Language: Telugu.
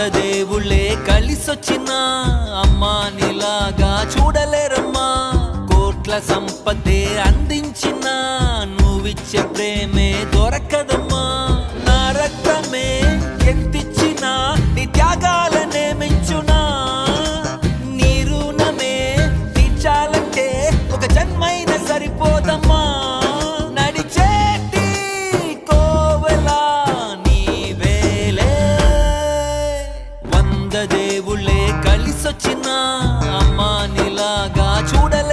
దేవుళ్ళే కలిసొచ్చినా అమ్మా నీలాగా చూడలేరమ్మా. కోట్ల సంపదే అందించిన నువ్విచ్చే ప్రేమే దొరకదమ్మా. నా రక్తమే ఎంతిచ్చినా నీ త్యాగాలనే మెంచునా. నీ రుణమే తీర్చాలంటే ఒక జన్మైనా సరిపోదమ్మా. నడిచేటి కోవెలా నీవేలే. దేవుళ్ళే కలిసొచ్చినా అమ్మా నీలాగా చూడలే.